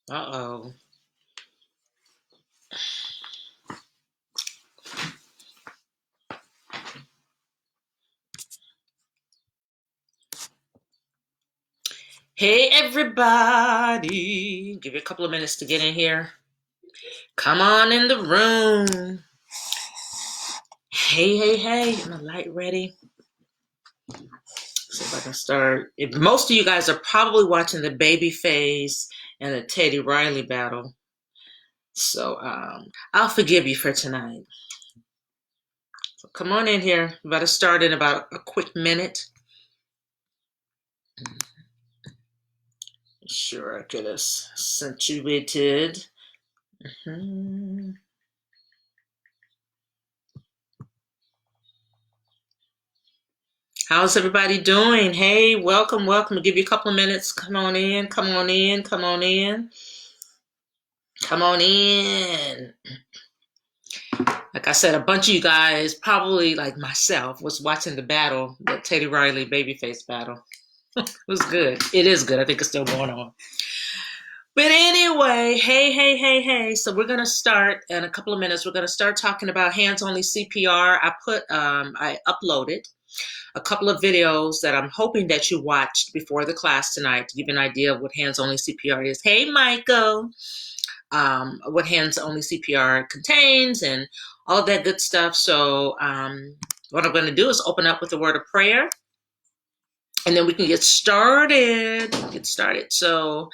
Uh-oh. Hey, everybody. Give you a couple of minutes to get in here. Come on in the room. Hey, hey, hey. Is my light ready? See if I can start. Most of you guys are probably watching the Babyface and the Teddy Riley battle. So I'll forgive you for tonight. So come on in here. We're about to start in about a quick minute. Sure, I could have accentuated. How's everybody doing? Hey, welcome, welcome. I'll give you a couple of minutes. Come on in, come on in, come on in. Come on in. Like I said, a bunch of you guys, probably like myself, was watching the battle, the Teddy Riley Babyface battle. It was good. It is good. I think it's still going on. But anyway, hey, hey, hey, hey. So we're gonna start in a couple of minutes. We're gonna start talking about hands-only CPR. I uploaded a couple of videos that I'm hoping that you watched before the class tonight to give you an idea of what hands-only CPR is. Hey, Michael. What hands-only CPR contains and all of that good stuff. So what I'm going to do is open up with a word of prayer, and then we can get started. So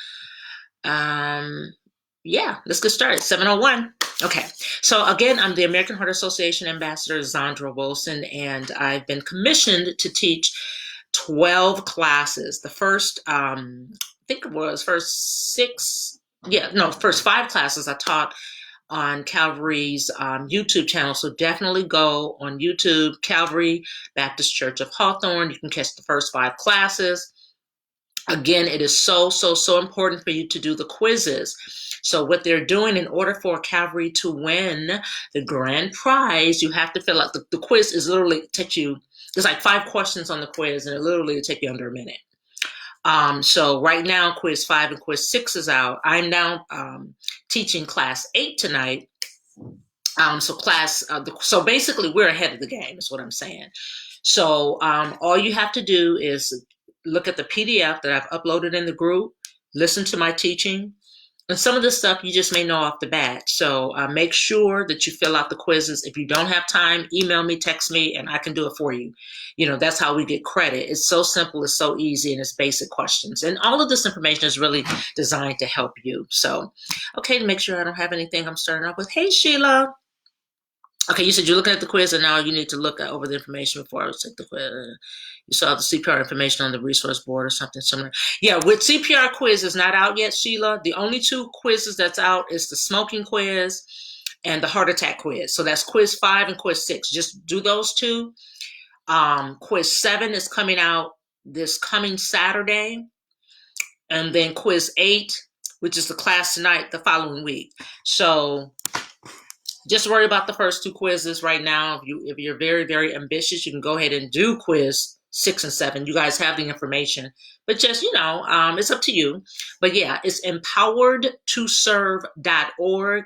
yeah, let's get started. 7:01. Okay. So again, I'm the American Heart Association Ambassador, Zandra Wilson, and I've been commissioned to teach 12 classes. The first, I think it was first five classes I taught on Calvary's YouTube channel. So definitely go on YouTube, Calvary Baptist Church of Hawthorne. You can catch the first 5 classes. Again, it is so, so, so important for you to do the quizzes. So what they're doing, in order for Calvary to win the grand prize, you have to fill out the quiz. Is literally takes you, there's like 5 questions on the quiz, and it literally will take you under a minute. So right now, quiz 5 and quiz 6 is out. I'm now teaching class 8 tonight. So basically we're ahead of the game is what I'm saying. So all you have to do is look at the PDF that I've uploaded in the group, listen to my teaching, and some of this stuff you just may know off the bat. So make sure that you fill out the quizzes. If you don't have time, email me, text me, and I can do it for you. You know, that's how we get credit. It's so simple, it's so easy, and it's basic questions. And all of this information is really designed to help you. So, okay, to make sure I don't have anything I'm starting off with. Hey, Sheila. Okay, you said you're looking at the quiz, and now you need to look over the information before I take the quiz. You saw the CPR information on the resource board or something similar. Yeah, with CPR quiz is not out yet, Sheila. The only 2 quizzes that's out is the smoking quiz and the heart attack quiz. So that's quiz 5 and quiz 6. Just do those 2. Quiz 7 is coming out this coming Saturday. And then quiz 8, which is the class tonight, the following week. So just worry about the first 2 quizzes right now. If you're very, very ambitious, you can go ahead and do quiz 6 and 7. You guys have the information, but just, it's up to you. But yeah, it's empoweredtoserve.org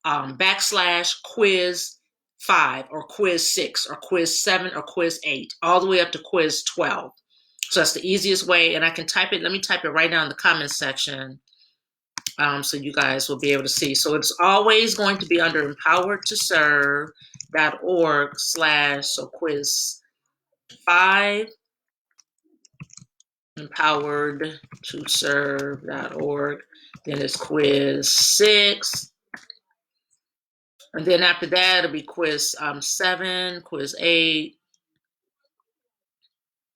/quiz 5 or quiz 6 or quiz 7 or quiz 8, all the way up to quiz 12. So that's the easiest way. And I can type it. Let me type it right down in the comments section. So you guys will be able to see. So it's always going to be under empoweredtoserve.org /quiz 5, empoweredtoserve.org. Then it's quiz 6. And then after that, it'll be quiz 7, quiz 8.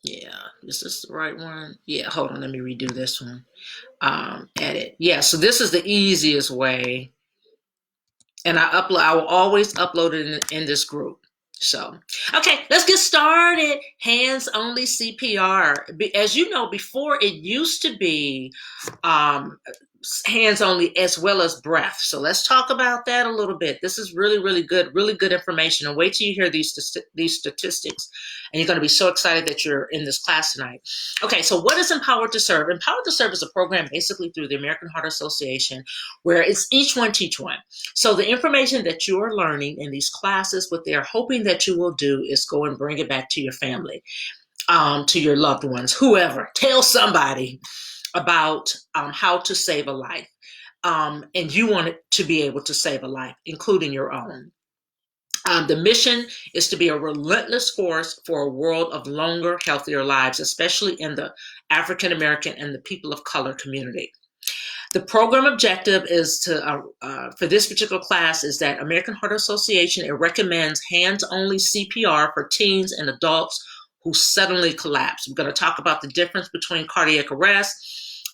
Yeah, is this the right one? Yeah, hold on, let me redo this one. Edit. Yeah, so this is the easiest way. And I will always upload it in this group. So, okay, let's get started. Hands only CPR. As you know, before it used to be hands only as well as breath. So let's talk about that a little bit. This is really good information. And wait till you hear these statistics, and you're going to be so excited that you're in this class tonight. Okay, so what is Empowered to Serve? Empowered to Serve is a program basically through the American Heart Association where it's each one teach one. So the information that you are learning in these classes, what they're hoping that you will do is go and bring it back to your family, to your loved ones, whoever. Tell somebody about how to save a life. And you want it to be able to save a life, including your own. The mission is to be a relentless force for a world of longer, healthier lives, especially in the African American and the people of color community. The program objective is to, for this particular class, is that American Heart Association, it recommends hands-only CPR for teens and adults who suddenly collapse. We're going to talk about the difference between cardiac arrest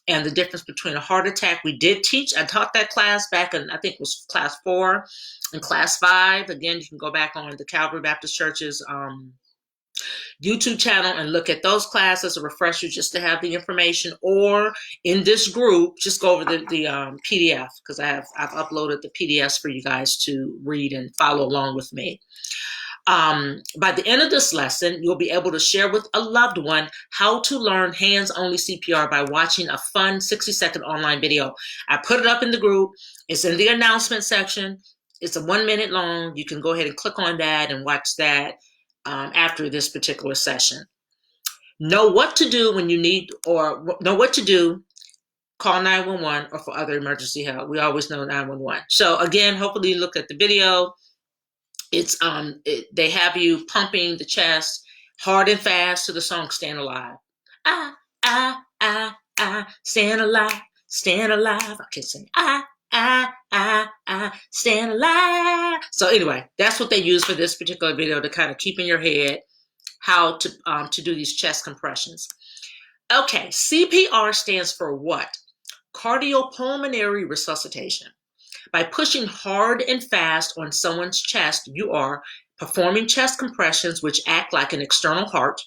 and the difference between a heart attack. I taught that class back in, I think it was class 4 and class 5. Again, you can go back on the Calvary Baptist Church's YouTube channel and look at those classes, a refresher just to have the information, or in this group, just go over the PDF, because I've uploaded the PDFs for you guys to read and follow along with me. By the end of this lesson, you'll be able to share with a loved one how to learn hands-only CPR by watching a fun 60-second online video. I put it up in the group. It's in the announcement section. It's a 1 minute long. You can go ahead and click on that and watch that after this particular session. Know what to do when you need, or know what to do. Call 911 or for other emergency help. We always know 911. So again, hopefully you look at the video. It's they have you pumping the chest hard and fast to the song "Stand Alive." Stand alive, stand alive. I can't sing. Stand alive. So anyway, that's what they use for this particular video to kind of keep in your head how to do these chest compressions. Okay, CPR stands for what? Cardiopulmonary resuscitation. By pushing hard and fast on someone's chest, you are performing chest compressions, which act like an external heart,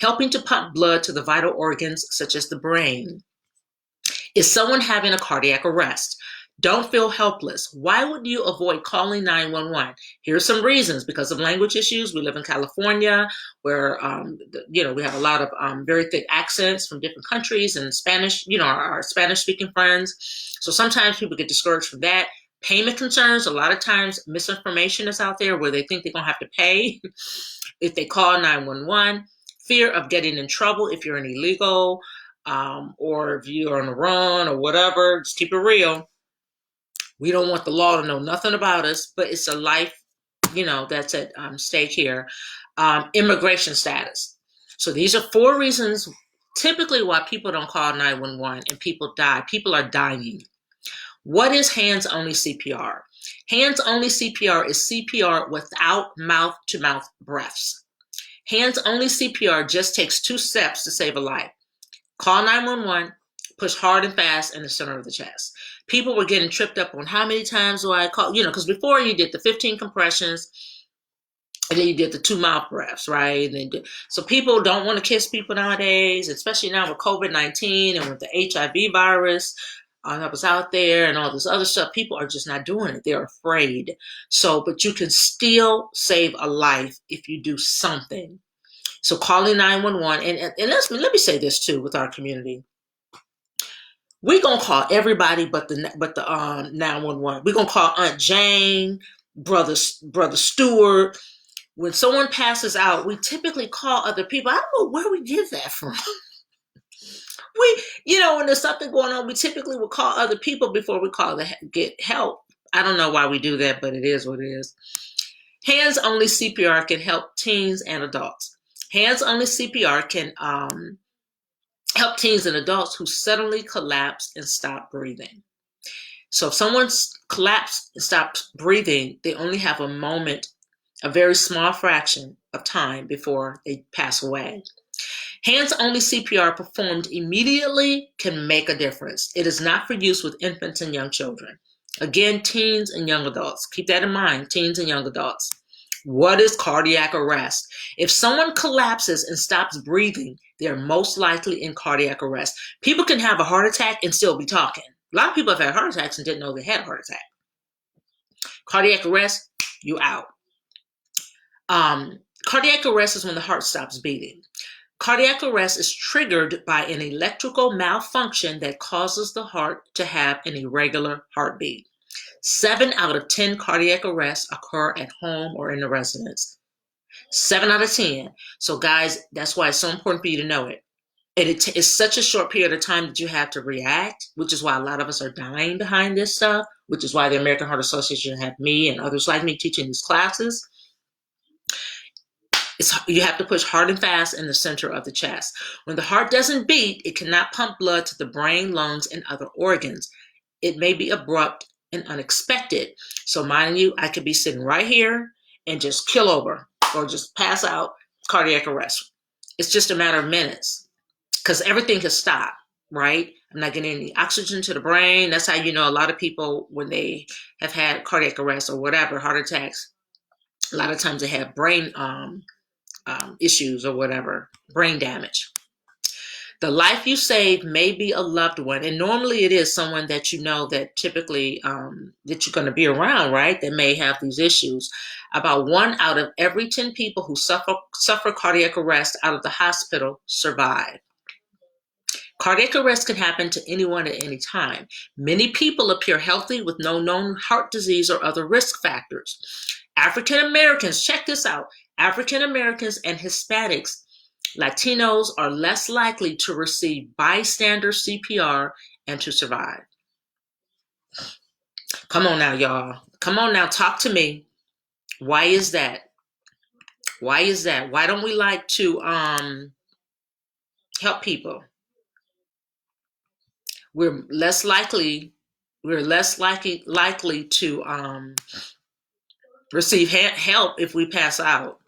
helping to pump blood to the vital organs such as the brain. Is someone having a cardiac arrest? Don't feel helpless. Why would you avoid calling 911? Here's some reasons. Because of language issues. We live in California, where we have a lot of very thick accents from different countries, and Spanish, our Spanish-speaking friends. So sometimes people get discouraged from that. Payment concerns. A lot of times misinformation is out there where they think they're going to have to pay if they call 911. Fear of getting in trouble if you're an illegal, or if you're on the run or whatever. Just keep it real. We don't want the law to know nothing about us, but it's a life, that's at stake here. Immigration status. So these are 4 reasons typically why people don't call 911 and people die. People are dying. What is hands-only CPR? Hands-only CPR is CPR without mouth-to-mouth breaths. Hands-only CPR just takes 2 steps to save a life. Call 911, push hard and fast in the center of the chest. People were getting tripped up on how many times do I call, because before you did the 15 compressions and then you did the 2 mouth breaths, right? So people don't want to kiss people nowadays, especially now with COVID-19 and with the HIV virus that was out there and all this other stuff. People are just not doing it. They're afraid. But you can still save a life if you do something. So calling 911, and let me say this too with our community. We're gonna call everybody but the 911. We're gonna call Aunt Jane, brother Stewart. When someone passes out, we typically call other people. I don't know where we get that from. When there's something going on, we typically will call other people before we call to get help. I don't know why we do that, but it is what it is. Hands-only CPR can help teens and adults. Hands-only CPR can help teens and adults who suddenly collapse and stop breathing. So if someone's collapsed and stops breathing, they only have a moment, a very small fraction of time before they pass away. Hands-only CPR performed immediately can make a difference. It is not for use with infants and young children. Again, teens and young adults. Keep that in mind, teens and young adults. What is cardiac arrest? If someone collapses and stops breathing, they're most likely in cardiac arrest. People can have a heart attack and still be talking, A lot of people have had heart attacks and didn't know they had a heart attack. Cardiac arrest, you out. Cardiac arrest is when the heart stops beating. Cardiac arrest is triggered by an electrical malfunction that causes the heart to have an irregular heartbeat. 7 out of 10 cardiac arrests occur at home or in the residence. 7 out of 10. So guys, that's why it's so important for you to know it. And it's such a short period of time that you have to react, which is why a lot of us are dying behind this stuff, which is why the American Heart Association have me and others like me teaching these classes. You have to push hard and fast in the center of the chest. When the heart doesn't beat, it cannot pump blood to the brain, lungs, and other organs. It may be abrupt and unexpected. So mind you, I could be sitting right here and just kill over or just pass out, cardiac arrest. It's just a matter of minutes because everything can stop, right? I'm not getting any oxygen to the brain. That's how you know a lot of people, when they have had cardiac arrest or whatever, heart attacks, a lot of times they have brain issues or whatever, brain damage. The life you save may be a loved one, and normally it is someone that you know that typically that you're going to be around, right? That may have these issues. About 1 out of every 10 people who suffer cardiac arrest out of the hospital survive. Cardiac arrest can happen to anyone at any time. Many people appear healthy with no known heart disease or other risk factors. African Americans, check this out, African Americans and Hispanics, Latinos are less likely to receive bystander CPR and to survive. Come on now, y'all. Come on now, talk to me. Why is that? Why is that? Why don't we like to help people? We're less likely to receive help if we pass out.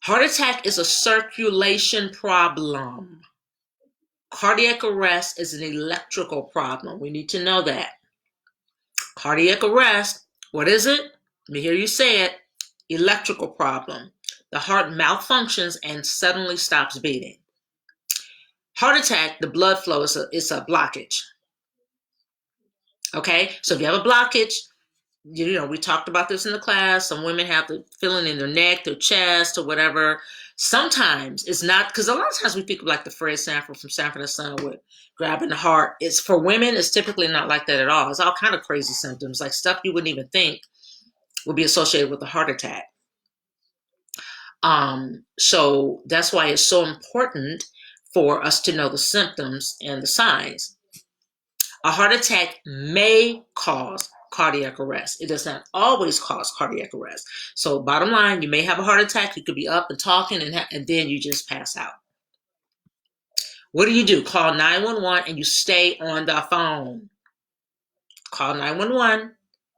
Heart attack is a circulation problem. Cardiac arrest is an electrical problem. We need to know that. Cardiac arrest, what is it? Let me hear you say it. Electrical problem. The heart malfunctions and suddenly stops beating. Heart attack, the blood flow is a blockage. Okay, so if you have a blockage, you know, we talked about this in the class. Some women have the feeling in their neck, their chest, or whatever. Sometimes it's not, because a lot of times we think of like the Fred Sanford from Sanford and Son with grabbing the heart. It's for women, it's typically not like that at all. It's all kind of crazy symptoms, like stuff you wouldn't even think would be associated with a heart attack. So that's why it's so important for us to know the symptoms and the signs. A heart attack may cause cardiac arrest. It does not always cause cardiac arrest. So bottom line, you may have a heart attack. You could be up and talking and then you just pass out. What do? Call 911 and you stay on the phone. Call 911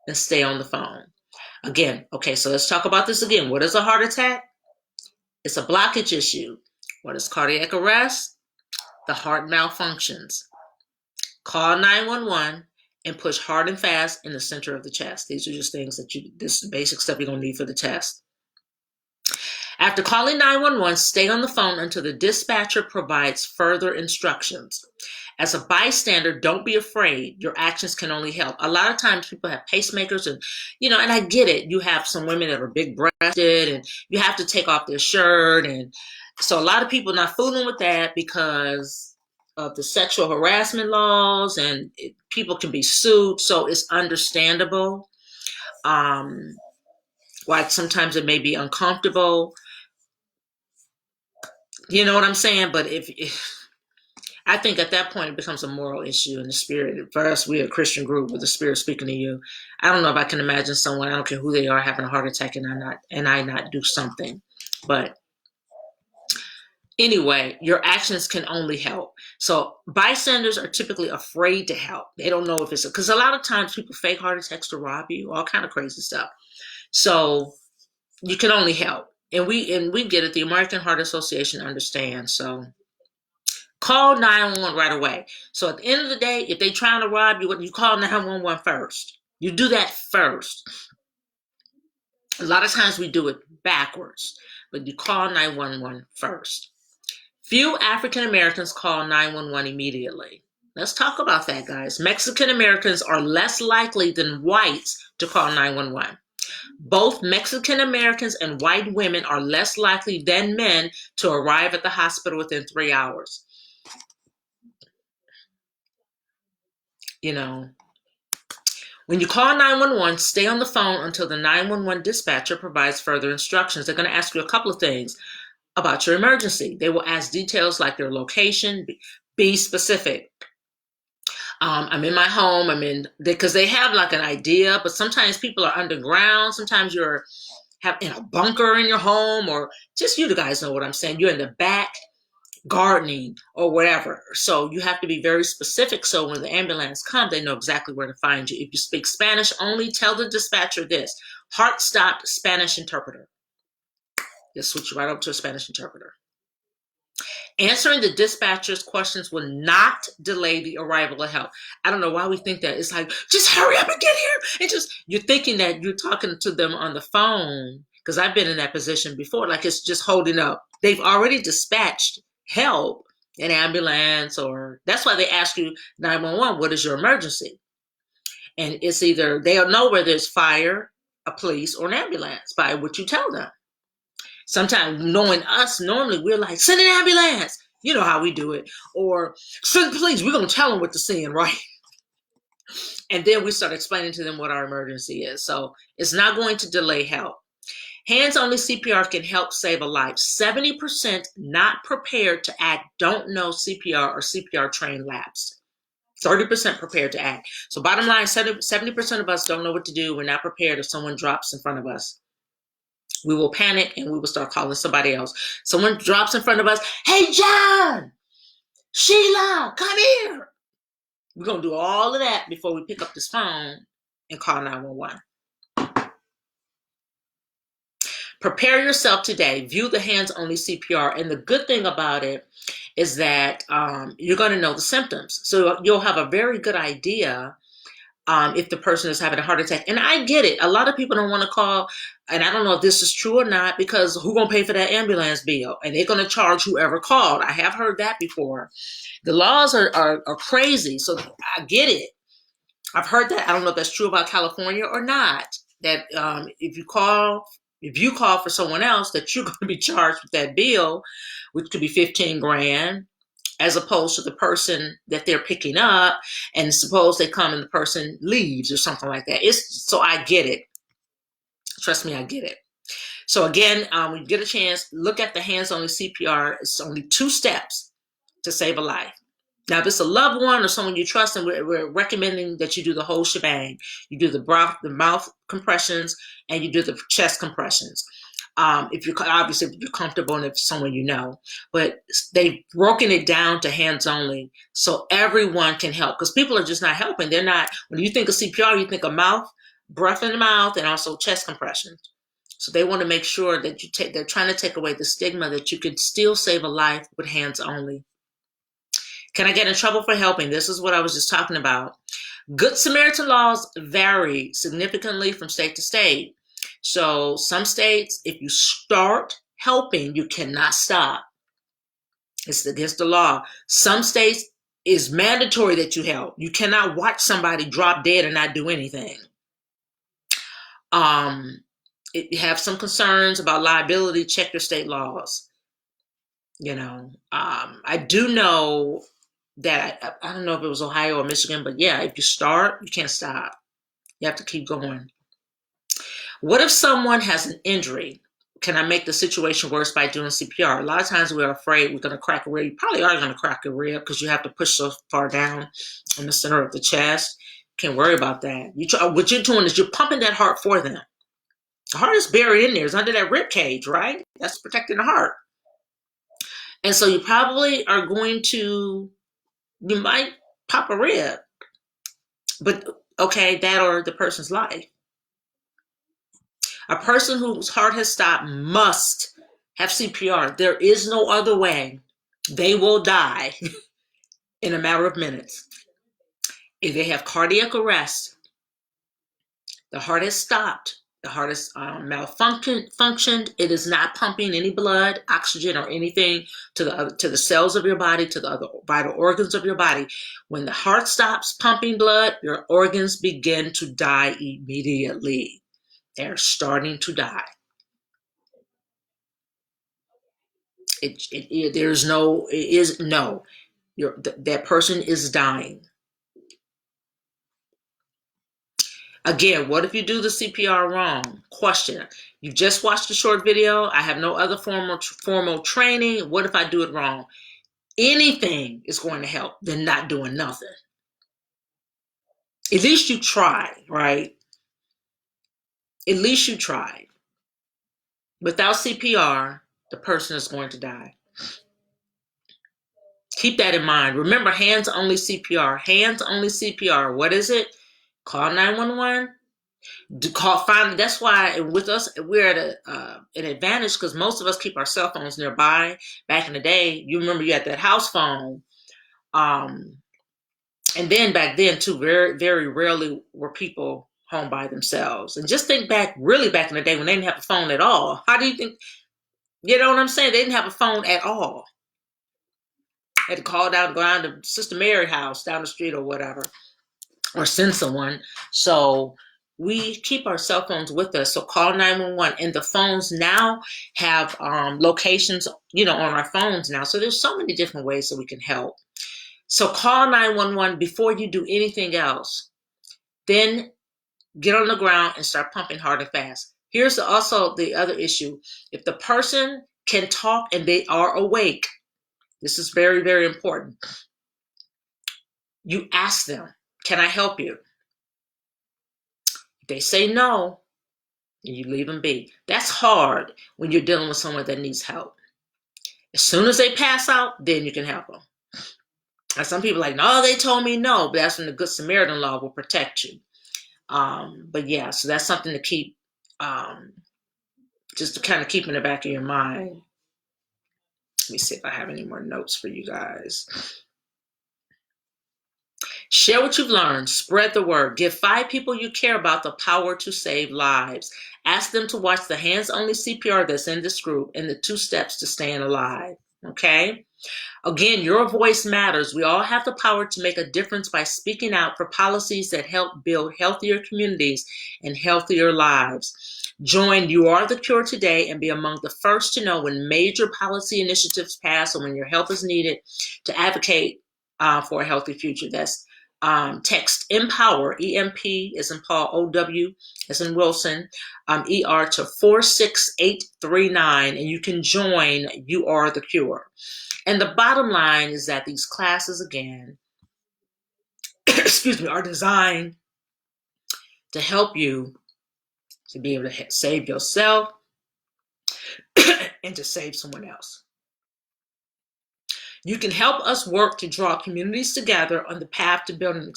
and stay on the phone. Again, okay, so let's talk about this again. What is a heart attack? It's a blockage issue. What is cardiac arrest? The heart malfunctions. Call 911 and push hard and fast in the center of the chest. These are just things that this is basic stuff you're going to need for the test. After calling 911, stay on the phone until the dispatcher provides further instructions. As a bystander, don't be afraid. Your actions can only help. A lot of times people have pacemakers and, and I get it. You have some women that are big breasted and you have to take off their shirt. And so a lot of people are not fooling with that because of the sexual harassment laws and people can be sued. So it's understandable. Why sometimes it may be uncomfortable. You know what I'm saying? But if I think at that point it becomes a moral issue in the spirit. For us, we're a Christian group with the Spirit speaking to you. I don't know if I can imagine someone, I don't care who they are, having a heart attack and I not do something. But anyway, your actions can only help. So bystanders are typically afraid to help. They don't know if it's because a lot of times people fake heart attacks to rob you, all kind of crazy stuff. So you can only help. And we get it. The American Heart Association understands. So call 911 right away. So at the end of the day, if they're trying to rob you, you call 911 first. You do that first. A lot of times we do it backwards, but you call 911 first. Few African Americans call 911 immediately. Let's talk about that, guys. Mexican Americans are less likely than whites to call 911. Both Mexican Americans and white women are less likely than men to arrive at the hospital within 3 hours. You know, when you call 911, stay on the phone until the 911 dispatcher provides further instructions. They're going to ask you a couple of things about your emergency. They will ask details like their location. Be specific. I'm in my home. Because they have like an idea, but sometimes people are underground. Sometimes you're in a bunker in your home, or just you guys know what I'm saying. You're in the back gardening or whatever. So you have to be very specific. So when the ambulance comes, they know exactly where to find you. If you speak Spanish only, tell the dispatcher this: heart stopped, Spanish interpreter. Just switch right over to a Spanish interpreter. Answering the dispatcher's questions will not delay the arrival of help. I don't know why we think that. It's like, just hurry up and get here. And you're thinking that you're talking to them on the phone, because I've been in that position before. Like, it's just holding up. They've already dispatched help, an ambulance, or that's why they ask you 911, what is your emergency? And it's either they'll know whether it's fire, a police, or an ambulance by what you tell them. Sometimes, knowing us, normally we're like, send an ambulance. You know how we do it. Or send the police. We're going to tell them what to send, right? And then we start explaining to them what our emergency is. So it's not going to delay help. Hands-only CPR can help save a life. 70% not prepared to act don't know CPR or CPR trained lapsed. 30% prepared to act. So bottom line, 70% of us don't know what to do. We're not prepared if someone drops in front of us. We will panic and we will start calling somebody else. Someone drops in front of us. Hey, John, Sheila, come here. We're going to do all of that before we pick up this phone and call 911. Prepare yourself today. View the hands-only CPR. And the good thing about it is that you're going to know the symptoms. So you'll have a very good idea if the person is having a heart attack. And I get it. A lot of people don't want to call, and I don't know if this is true or not, because who's going to pay for that ambulance bill? And they're going to charge whoever called. I have heard that before. The laws are crazy, so I get it. I've heard that. I don't know if that's true about California or not, that if you call for someone else, that you're going to be charged with that bill, which could be 15 grand. As opposed to the person that they're picking up, and suppose they come and the person leaves or something like that. So I get it. Trust me, I get it. So again, when you get a chance, look at the hands-only CPR. It's only 2 steps to save a life. Now, if it's a loved one or someone you trust, and we're recommending that you do the whole shebang. You do the mouth compressions and you do the chest compressions. If you're comfortable and if it's someone you know, but they've broken it down to hands only so everyone can help, because people are just not helping. They're not. When you think of CPR, you think of mouth, breath in the mouth, and also chest compressions. So they want to make sure that they're trying to take away the stigma that you can still save a life with hands only. Can I get in trouble for helping? This is what I was just talking about. Good Samaritan laws vary significantly from state to state. So some states, if you start helping, you cannot stop. It's against the law. Some states, it's mandatory that you help. You cannot watch somebody drop dead and not do anything. If you have some concerns about liability, check your state laws. I do know that, I don't know if it was Ohio or Michigan, but yeah, if you start, you can't stop. You have to keep going. What if someone has an injury? Can I make the situation worse by doing CPR? A lot of times we're afraid we're going to crack a rib. You probably are going to crack a rib because you have to push so far down in the center of the chest. Can't worry about that. What you're doing is you're pumping that heart for them. The heart is buried in there. It's under that rib cage, right? That's protecting the heart. And so you probably are you might pop a rib. But okay, that or the person's life. A person whose heart has stopped must have CPR. There is no other way. They will die in a matter of minutes. If they have cardiac arrest, the heart has stopped. The heart is malfunctioned. It is not pumping any blood, oxygen, or anything to the cells of your body, to the other vital organs of your body. When the heart stops pumping blood, your organs begin to die immediately. They're starting to die. That person is dying. Again, what if you do the CPR wrong? Question. You've just watched a short video. I have no other formal training. What if I do it wrong? Anything is going to help than not doing nothing. At least you tried, right? At least you tried. Without CPR, the person is going to die. Keep that in mind. Remember, hands-only CPR. Hands-only CPR. What is it? Call 911. That's why with us, we're at an advantage because most of us keep our cell phones nearby. Back in the day, you remember you had that house phone. And then back then too, very, very rarely were people home by themselves. And just think back, really back in the day when they didn't have a phone at all. How do you think, you know what I'm saying? They didn't have a phone at all. They had to call down, go down to Sister Mary's house down the street or whatever, or send someone. So we keep our cell phones with us. So call 911. And the phones now have locations, on our phones now. So there's so many different ways that we can help. So call 911 before you do anything else. Then get on the ground and start pumping hard and fast. Here's also the other issue. If the person can talk and they are awake, this is very, very important. You ask them, can I help you? If they say no, and you leave them be. That's hard when you're dealing with someone that needs help. As soon as they pass out, then you can help them. And some people are like, no, they told me no, but that's when the Good Samaritan law will protect you. But yeah, so that's something to keep, just to kind of keep in the back of your mind. Let me see if I have any more notes for you guys. Share what you've learned. Spread the word. Give 5 people you care about the power to save lives. Ask them to watch the hands-only CPR that's in this group and the 2 steps to staying alive. Okay? Again, your voice matters. We all have the power to make a difference by speaking out for policies that help build healthier communities and healthier lives. Join You Are the Cure today and be among the first to know when major policy initiatives pass or when your help is needed to advocate for a healthy future. That's text EMPOWER, EMP as in Paul, OW as in Wilson, ER to 46839, and you can join You Are the Cure. And the bottom line is that these classes, again, are designed to help you to be able to save yourself and to save someone else. You can help us work to draw communities together on the path to building,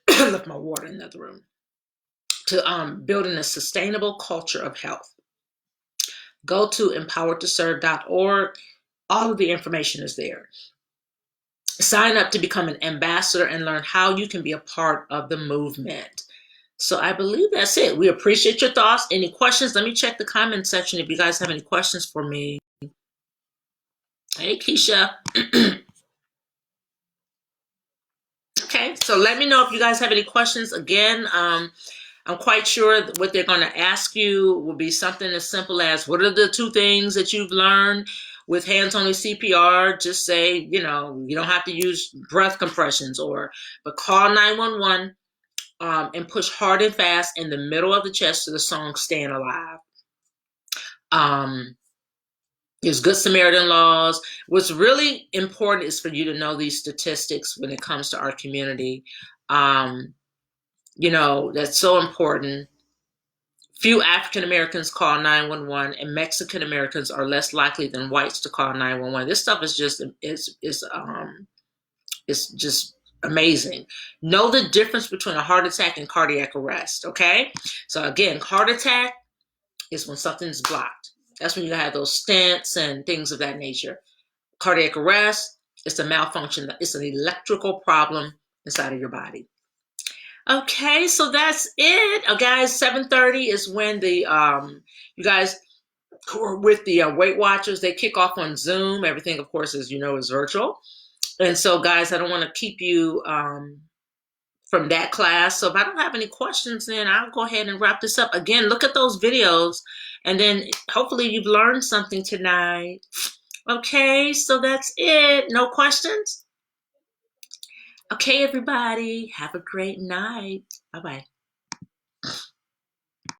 left my water in the other room, to building a sustainable culture of health. Go to empoweredtoserve.org. All of the information is there. Sign up to become an ambassador and learn how you can be a part of the movement. So I believe that's it. We appreciate your thoughts. Any questions? Let me check the comment section if you guys have any questions for me. Hey, Keisha. Okay, so let me know if you guys have any questions. Again, I'm quite sure what they're going to ask you will be something as simple as, what are the 2 things that you've learned with hands-only CPR? Just say, you don't have to use breath compressions, but call 911 and push hard and fast in the middle of the chest to the song Staying Alive. There's Good Samaritan laws. What's really important is for you to know these statistics when it comes to our community. That's so important. Few African Americans call 911, and Mexican Americans are less likely than whites to call 911. This stuff is just amazing. Know the difference between a heart attack and cardiac arrest. Okay, so again, heart attack is when something's blocked. That's when you have those stents and things of that nature. Cardiac arrest, it's a malfunction. It's an electrical problem inside of your body. Okay, so that's it. Guys, 7:30 is when the you guys who are with the Weight Watchers, they kick off on Zoom. Everything, of course, as you know, is virtual. And so, guys, I don't want to keep you from that class. So if I don't have any questions, then I'll go ahead and wrap this up. Again, look at those videos, and then hopefully you've learned something tonight. Okay, so that's it. No questions? Okay, everybody, have a great night. Bye-bye.